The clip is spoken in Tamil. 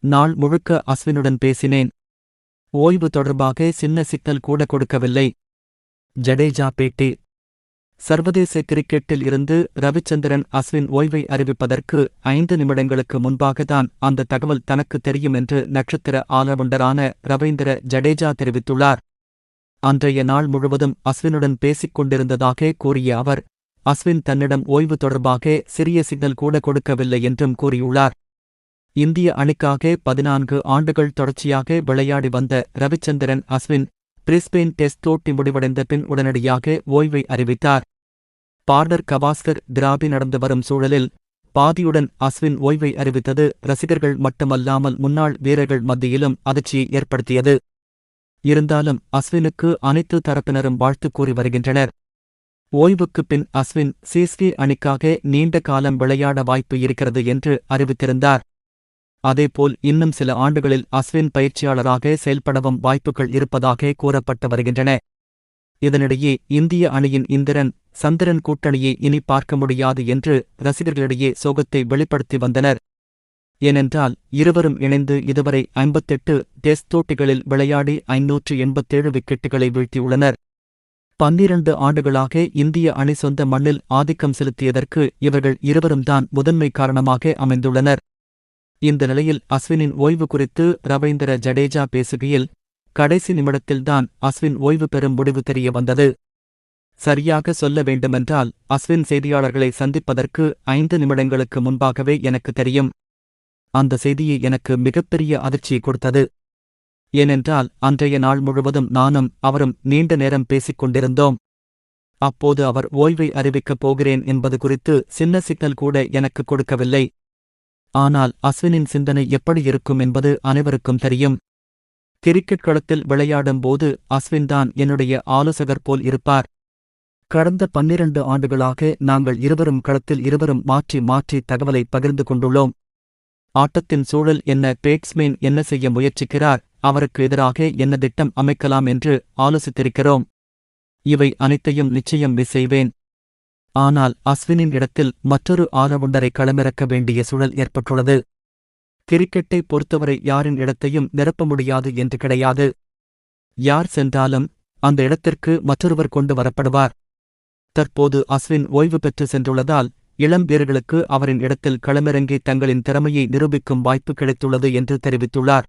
நாள் முழுக்க அஸ்வினுடன் பேசினேன். ஓய்வு தொடர்பாக சின்ன சிக்னல் கூட கொடுக்கவில்லை. ஜடேஜா பேட்டி. சர்வதேச கிரிக்கெட்டில் இருந்து ரவிச்சந்திரன் அஸ்வின் ஓய்வை அறிவிப்பதற்கு 5 நிமிடங்களுக்கு முன்பாகத்தான் அந்த தகவல் தனக்கு தெரியும் என்று நட்சத்திர ஆல்ரவுண்டரான ரவீந்திர ஜடேஜா தெரிவித்துள்ளார். அன்றைய நாள் முழுவதும் அஸ்வினுடன் பேசிக் கொண்டிருந்ததாக கூறிய அவர், அஸ்வின் தன்னிடம் ஓய்வு தொடர்பாக சிறிய சிக்னல் கூட கொடுக்கவில்லை என்றும் கூறியுள்ளார். இந்திய அணிக்காக 14 ஆண்டுகள் தொடர்ச்சியாக விளையாடி வந்த ரவிச்சந்திரன் அஸ்வின் பிரிஸ்பெயின் டெஸ்ட் போட்டி முடிவடைந்த பின் உடனடியாக ஓய்வை அறிவித்தார். பார்டர் கவாஸ்கர் டிராபி நடந்து வரும் சூழலில் பாதியுடன் அஸ்வின் ஓய்வை அறிவித்தது ரசிகர்கள் மட்டுமல்லாமல் முன்னாள் வீரர்கள் மத்தியிலும் அதிர்ச்சியை ஏற்படுத்தியது. இருந்தாலும் அஸ்வினுக்கு அனைத்து தரப்பினரும் வாழ்த்து கூறி வருகின்றனர். ஓய்வுக்குப் பின் அஸ்வின் சிஎஸ்கே அணிக்காக நீண்ட காலம் விளையாட வாய்ப்பு இருக்கிறது என்று அறிவித்திருந்தார். அதேபோல் இன்னும் சில ஆண்டுகளில் அஸ்வின் பயிற்சியாளராக செயல்படவும் வாய்ப்புகள் இருப்பதாக கூறப்பட்டு வருகின்றன. இதனிடையே இந்திய அணியின் இந்திரன் சந்திரன் கூட்டணியை இனி பார்க்க முடியாது என்று ரசிகர்களிடையே சோகத்தை வெளிப்படுத்தி வந்தனர். ஏனென்றால் இருவரும் இணைந்து இதுவரை 58 டெஸ்ட் போட்டிகளில் விளையாடி 587 விக்கெட்டுகளை வீழ்த்தியுள்ளனர். 12 ஆண்டுகளாக இந்திய அணி சொந்த மண்ணில் ஆதிக்கம் செலுத்தியதற்கு இவர்கள் இருவரும் தான் முதன்மை காரணமாக அமைந்துள்ளனர். இந்த நிலையில் அஸ்வினின் ஓய்வு குறித்து ரவீந்திர ஜடேஜா பேசுகையில், கடைசி நிமிடத்தில்தான் அஸ்வின் ஓய்வு பெறும் முடிவு தெரிய வந்தது. சரியாக சொல்ல வேண்டுமென்றால் அஸ்வின் செய்தியாளர்களை சந்திப்பதற்கு 5 நிமிடங்களுக்கு முன்பாகவே எனக்கு தெரியும். அந்த செய்தியை எனக்கு மிகப்பெரிய அதிர்ச்சியை கொடுத்தது. ஏனென்றால் அன்றைய நாள் முழுவதும் நானும் அவரும் நீண்ட நேரம் பேசிக் கொண்டிருந்தோம். அப்போது அவர் ஓய்வை அறிவிக்கப் போகிறேன் என்பது குறித்து சின்ன சிக்னல் கூட எனக்கு கொடுக்கவில்லை. ஆனால் அஸ்வினின் சிந்தனை எப்படி இருக்கும் என்பது அனைவருக்கும் தெரியும். கிரிக்கெட் களத்தில் விளையாடும் போது அஸ்வின்தான் என்னுடைய ஆலோசகர் போல் இருப்பார். கடந்த 12 ஆண்டுகளாக நாங்கள் இருவரும் களத்தில் இருவரும் மாற்றி மாற்றி தகவலை பகிர்ந்து கொண்டுள்ளோம். ஆட்டத்தின் சூழல் என்ன, பேட்ஸ்மேன் என்ன செய்ய முயற்சிக்கிறார், அவருக்கு எதிராக என்ன திட்டம் அமைக்கலாம் என்று ஆலோசித்திருக்கிறோம். இவை அனைத்தையும் நிச்சயம் மிஸ் செய்வேன். ஆனால் அஸ்வினின் இடத்தில் மற்றொரு ஆல்ரவுண்டரை களமிறக்க வேண்டிய சூழல் ஏற்பட்டுள்ளது. கிரிக்கெட்டை பொறுத்தவரை யாரின் இடத்தையும் நிரப்ப முடியாது என்று கிடையாது. யார் சென்றாலும் அந்த இடத்திற்கு மற்றொருவர் கொண்டு வரப்படுவார். தற்போது அஸ்வின் ஓய்வு பெற்று சென்றுள்ளதால் இளம் வீரர்களுக்கு அவரின் இடத்தில் களமிறங்கி தங்களின் திறமையை நிரூபிக்கும் வாய்ப்பு கிடைத்துள்ளது என்று தெரிவித்துள்ளார்.